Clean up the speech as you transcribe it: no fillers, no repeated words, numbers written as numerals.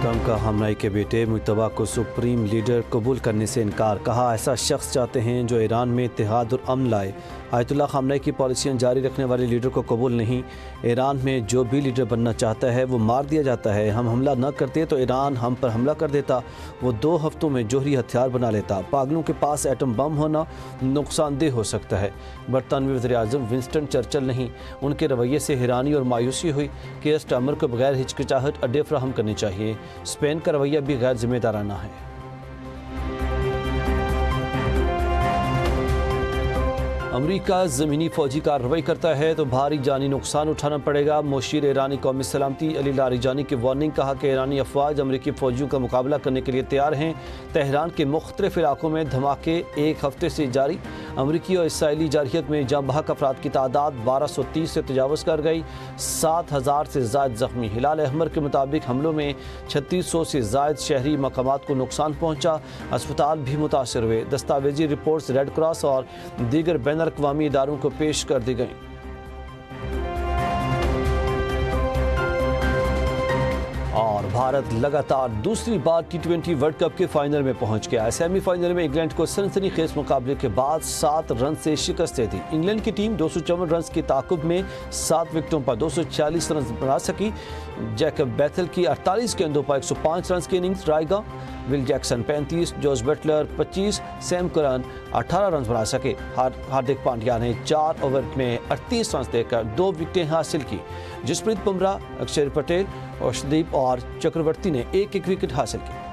Trump का हमनाई के बेटे मुज्तबा को सुप्रीम लीडर कबूल करने से इनकार। कहा ऐसा शख्स चाहते हैं जो ईरान में इत्तेहाद और अमन लाए। आयतुल्लाह खामनेई की पॉलिसियाँ जारी रखने वाले लीडर को कबूल नहीं। ईरान में जो भी लीडर बनना चाहता है वो मार दिया जाता है। हम हमला न करते तो ईरान हम पर हमला कर देता। वो 2 हफ्तों में जोहरी हथियार बना लेता। पागलों के पास एटम बम होना नुकसानदेह हो सकता है। बरतानवी वज़ीर-ए-आज़म विंस्टन चर्चिल नहीं। उनके रवैये से हैरानी और मायूसी हुई कि स्टामर को बगैर हिचकिचाहट अड्डे फराहम करने चाहिए। स्पेन का रवैया भी गैर जिम्मेदाराना है। अमेरिका ज़मीनी फ़ौजी कार्रवाई करता है तो भारी जानी नुकसान उठाना पड़ेगा। मुशीर ईरानी कौमी सलामती अली लारीजानी की वार्निंग। कहा कि ईरानी अफवाज अमेरिकी फ़ौजियों का मुकाबला करने के लिए तैयार हैं। तेहरान के मुख्तलिफ इलाकों में धमाके 1 हफ्ते से जारी। अमेरिकी और इसराइली जारहियत में जाँ बहक अफराद की तादाद 1230 से तजावज़ कर गई। 7000 से ज़ायद ज़ख्मी। हिलाल अहमर के मुताबिक हमलों में 3600 से ज़ायद शहरी मकामात को नुकसान पहुँचा। अस्पताल भी मुतासर हुए। दस्तावेजी रिपोर्ट्स रेड क्रॉस और दीगर बैन अक़वामी इदारों को पेश कर दी गई। और भारत लगातार दूसरी बार T20 वर्ल्ड कप के फाइनल में पहुंच गया। सेमीफाइनल में इंग्लैंड को सनसनीखेज मुकाबले के बाद 7 रन से शिकस्त दे दी। इंग्लैंड की टीम 254 रन की ताकुब में 7 विकेटों पर 246 रन बना सकी। जैकब बैथल की 48 गेंदों पर 105 रन की इनिंग्स रायगा। Will Jackson 35, Jos Buttler 25, Sam Curran 18 run बना सके। हार्दिक पांड्या ने 4 ओवर में 38 रन देकर 2 विकेटें हासिल की। जसप्रीत बुमराह, अक्षर पटेल, अर्शदीप और चक्रवर्ती ने 1-1 विकेट हासिल की।